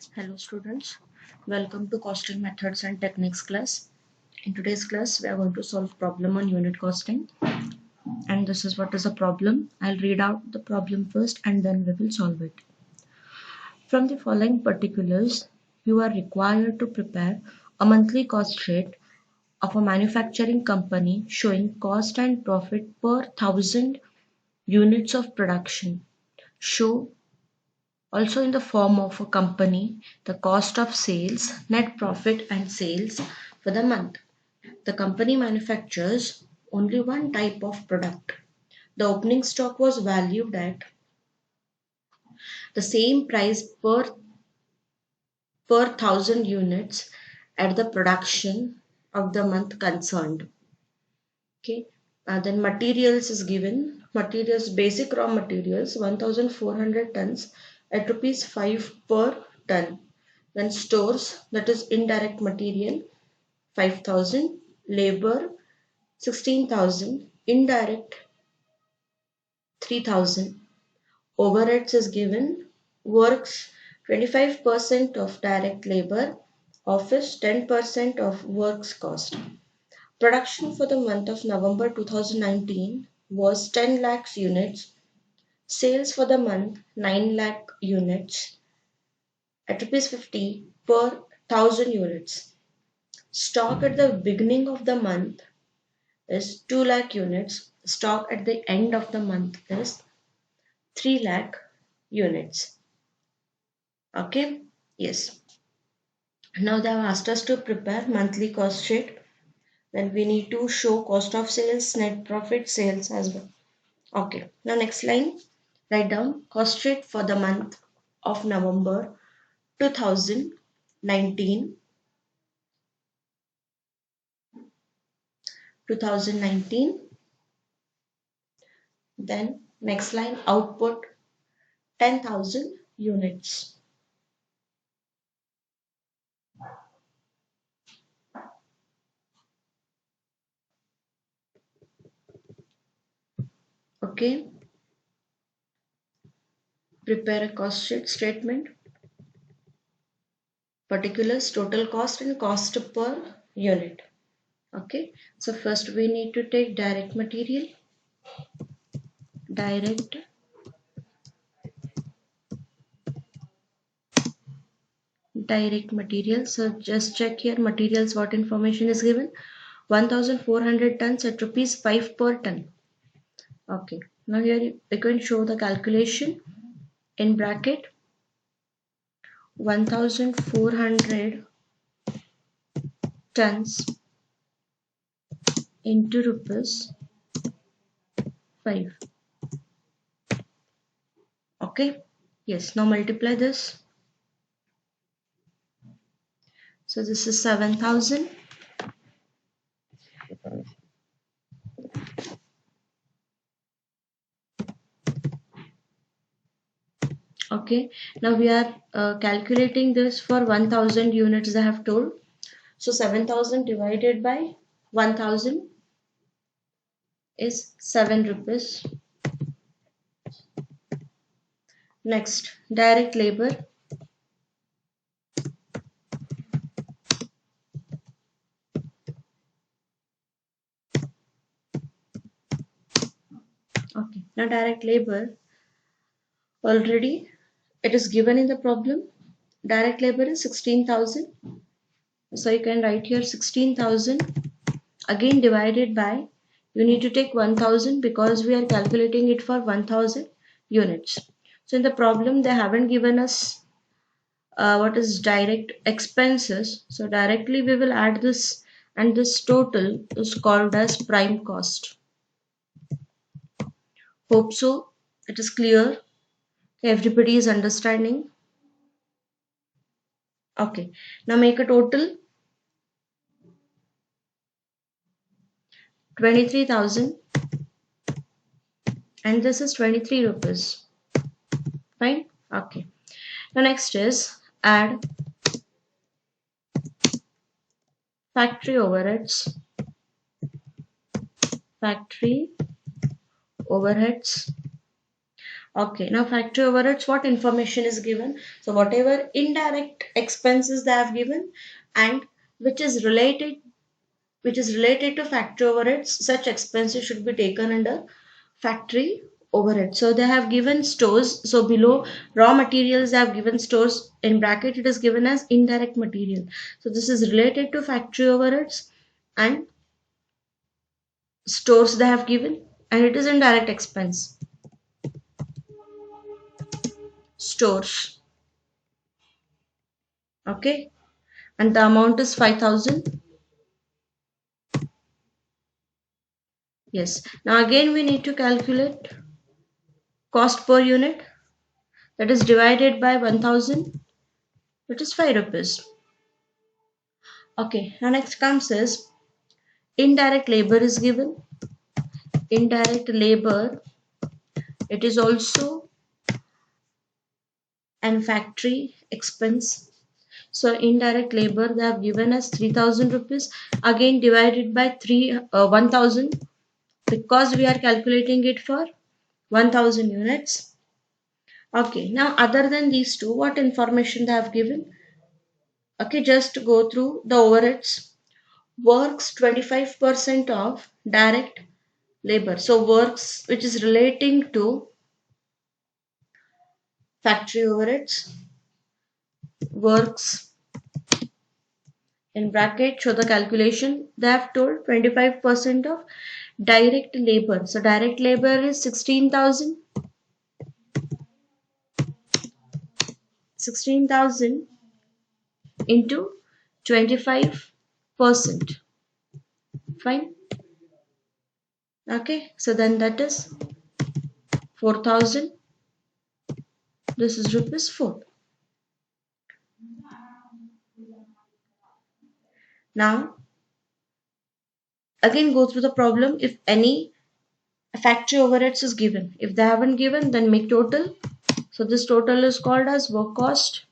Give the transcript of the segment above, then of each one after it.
Hello students, welcome to costing methods and techniques class. In today's class we are going to solve problem on unit costing, and this is what is the problem. I'll read out the problem first and then we will solve it. From the following particulars, you are required to prepare a monthly cost sheet of a manufacturing company showing cost and profit per 1000 units of production. Show also in the form of a company the cost of sales, net profit and sales for the month. The company manufactures only one type of product. The opening stock was valued at the same price per 1000 units at the production of the month concerned. Okay. Then materials is given. Materials, basic raw materials 1400 tons at rupees 5 per ton. Then stores, that is indirect material 5000, labor 16,000, indirect 3,000. Overheads is given. Works 25% of direct labor, office 10% of works cost. Production for the month of November 2019 was 10 lakhs units. Sales for the month 9 lakh units at rupees 50 per 1000 units. Stock at the beginning of the month is 2 lakh units. Stock at the end of the month is 3 lakh units. Okay, yes. Now they have asked us to prepare monthly cost sheet. Then we need to show cost of sales, net profit, sales as well. Okay, now next line, write down cost sheet for the month of November 2019. 2019. Then next line, output 10,000 units. Okay, prepare a cost sheet statement. Particulars, total cost and cost per unit. Okay, so first we need to take direct material. Direct material. So just check here materials, what information is given. 1400 tons at rupees 5 per ton. Okay, now here we can show the calculation in bracket. 1400 tons into rupees 5. Okay, yes, now multiply this. So this is 7,000. Okay, now we are calculating this for 1000 units they have told. So 7,000 divided by 1000 is 7 rupees. Next, direct labor. Okay, now direct labor, already it is given in the problem. Direct labor is 16,000. So you can write here 16,000 again divided by, you need to take 1000 because we are calculating it for 1000 units. So in the problem they haven't given us what is direct expenses. So directly we will add this, and this total is called as prime cost. Hope so it is clear. Everybody is understanding. Okay, now make a total 23,000 and this is 23 rupees. Fine. Okay, the next is add factory overheads. Factory overheads Okay, now factory overheads, what information is given? So whatever indirect expenses they have given and which is related to factory overheads, such expenses should be taken under factory overhead. So they have given stores. So below raw materials, they have given stores. In bracket, it is given as indirect material. So this is related to factory overheads and stores they have given, and it is indirect expense. Stores. Okay, and the amount is 5,000. Yes. Now again we need to calculate cost per unit, that is divided by 1000, that is 5 rupees. Okay, now next comes is indirect labor is given. Indirect labor, it is also an factory expense. So indirect labor they have given us 3000 rupees, again divided by 1000, because we are calculating it for 1000 units. Okay, now other than these two, what information they have given? Okay, just go through the overheads. Works 25% of direct labor. So works which is relating to factory overheads. Works in bracket show the calculation. They have told 25% of direct labor. So direct labor is 16,000. 16,000 into 25%. Fine. Okay, so then that is 4,000. This is rupees 4. Now again go through the problem. If any factory overheads is given, if they haven't given, then make total. So this total is called as work cost.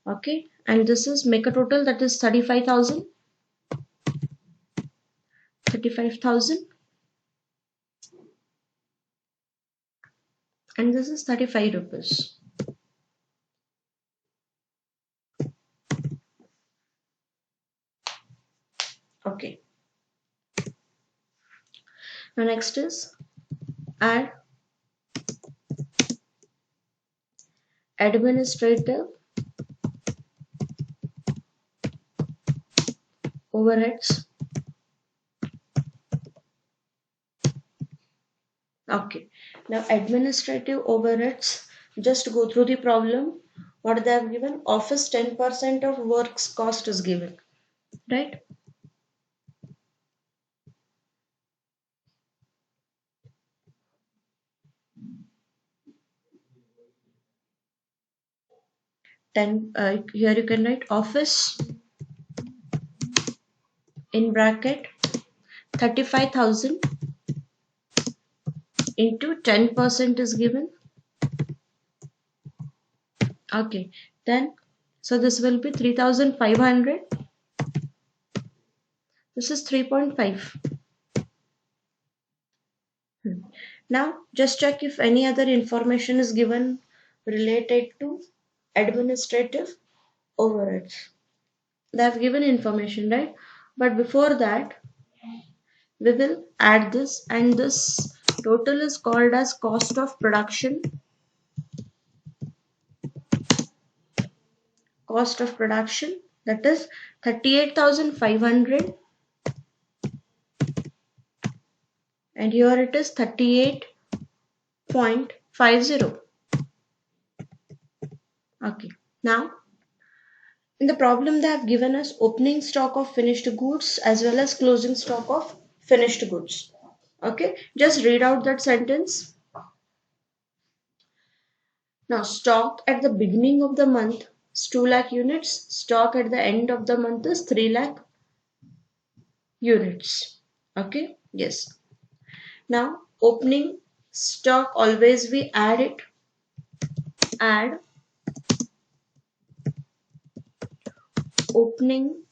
Okay, and this is make a total, that is 35,000. 35,000, and this is 35 rupees. Okay, now next is add administrative overheads. Okay, now administrative overheads, just go through the problem. What they have given? Office 10% of works cost is given, right? Here you can write office in bracket 35,000 into 10% is given. Okay, then so this will be 3,500. This is 3.5. Now just check if any other information is given related to administrative overheads. They have given information, right? But before that, we will add this, and this total is called as cost of production. Cost of production, that is 38,500, and here it is 38.50. Okay, now in the problem they have given us opening stock of finished goods as well as closing stock of finished goods. Okay, just read out that sentence. Now stock at the beginning of the month is 2 lakh units. Stock at the end of the month is 3 lakh units. Okay, yes. Now opening stock, always we add it. Add opening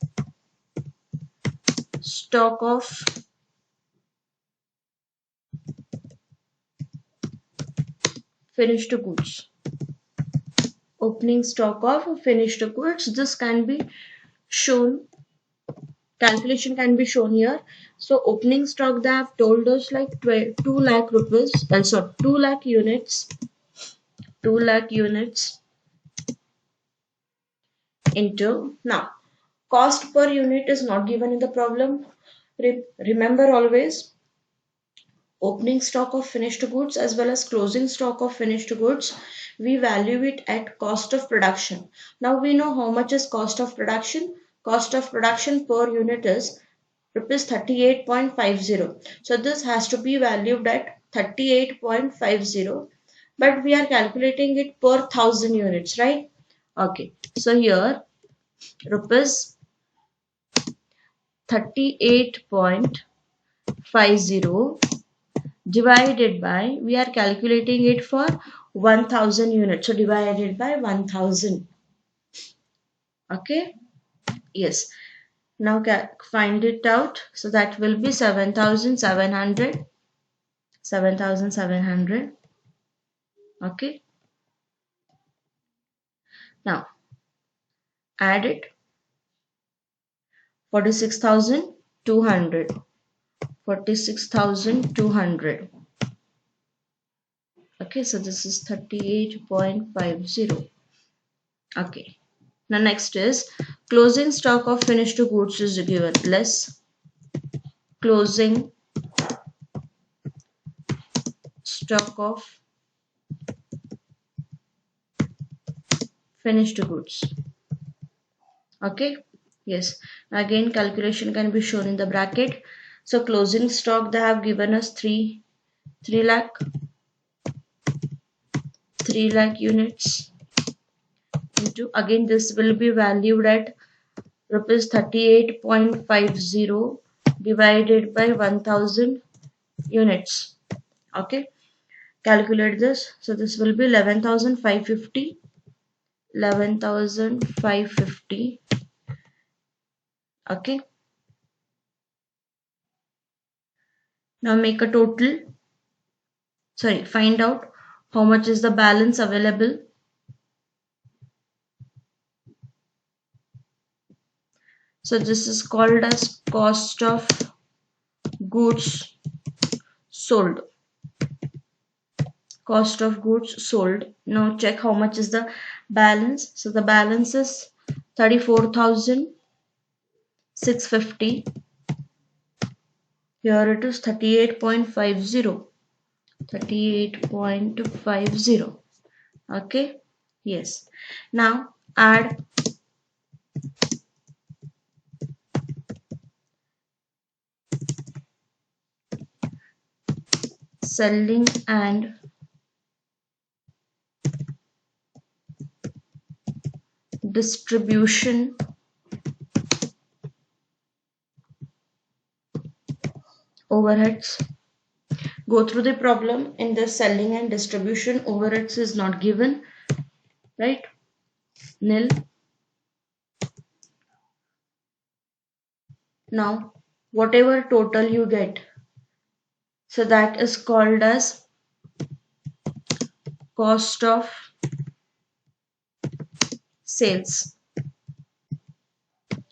stock of finished goods. Opening stock of finished goods. This can be shown, calculation can be shown here. So opening stock, they have told us like 2 lakh rupees, so 2 lakh units, 2 lakh units into, now cost per unit is not given in the problem. Remember always, opening stock of finished goods as well as closing stock of finished goods, we value it at cost of production. Now we know how much is cost of production. Cost of production per unit is rupees 38.50. So this has to be valued at 38.50, but we are calculating it per 1000 units, right? Okay, so here rupees 38.50 divided by, we are calculating it for 1000 units, so divided by 1000. Okay, yes, now find it out. So that will be 7700, 7700. Okay, now add it, 46,200, 46,200. Okay, so this is 38.50. Okay, now next is closing stock of finished goods is given, less closing stock of finished goods. Okay, yes, again calculation can be shown in the bracket. So closing stock, they have given us 3 lakh, 3 lakh units into, again this will be valued at rupees 38.50 divided by 1000 units. Okay, calculate this. So this will be 11,550, 11,550. Okay, now make a total, sorry, find out how much is the balance available. So this is called as cost of goods sold. Cost of goods sold. Now check how much is the balance. So the balance is 34,650. Here it is 38.50. 38.50. Okay. Yes. Now add selling and distribution overheads. Go through the problem. In the selling and distribution, overheads is not given, right? Nil. Now whatever total you get, so that is called as cost of sales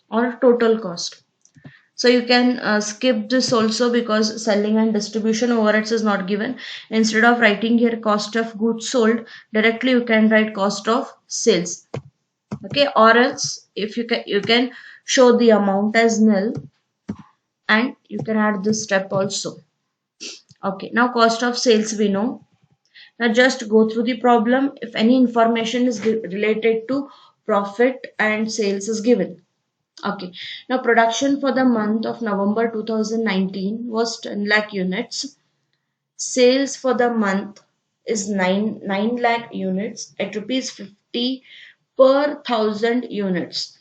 or total cost. So you can skip this also, because selling and distribution overheads is not given. Instead of writing here cost of goods sold, directly you can write cost of sales. Okay, or else if you can show the amount as nil, and you can add this step also. Okay, now cost of sales we know. Now just go through the problem. If any information is related to profit and sales is given. Okay, now production for the month of November 2019 was 10 lakh units. Sales for the month is 9 lakh units at rupees 50 per 1000 units.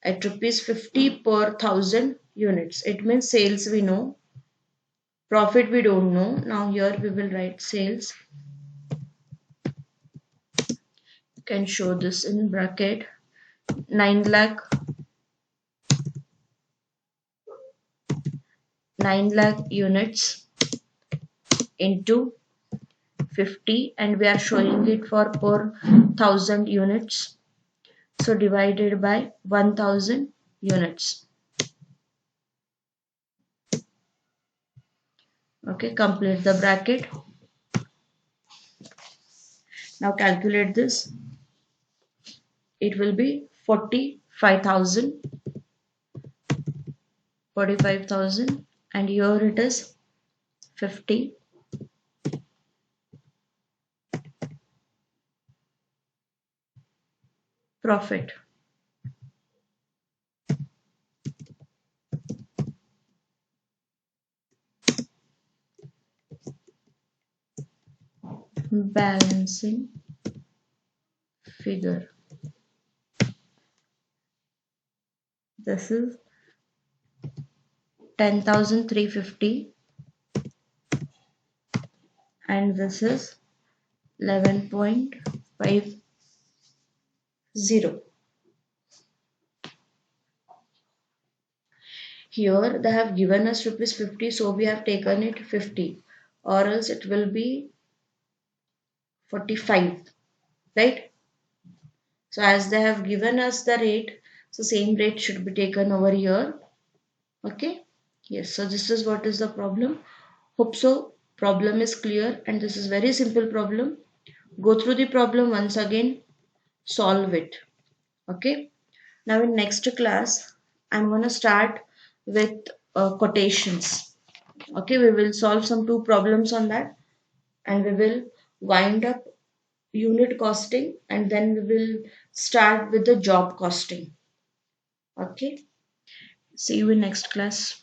At rupees 50 per 1000 units. It means sales we know. Profit we don't know. Now here we will write sales. You can show this in bracket. 9 lakh 9 lakh units into 50 and we are showing it for per 1000 units. So divided by 1000 units. Okay, complete the bracket. Now calculate this. It will be 45,000 and here it is 50 profit. Balancing figure. This is 10,350 and this is 11.50. Here they have given us rupees 50, so we have taken it 50, or else it will be 45, right? So as they have given us the rate, so same rate should be taken over here. Okay. Yes. So this is what is the problem. Hope so. Problem is clear, and this is very simple problem. Go through the problem once again, solve it. Okay. Now in next class, I'm gonna start with quotations. Okay, we will solve some two problems on that, and we will wind up unit costing, and then we will start with the job costing. Okay. See you in next class.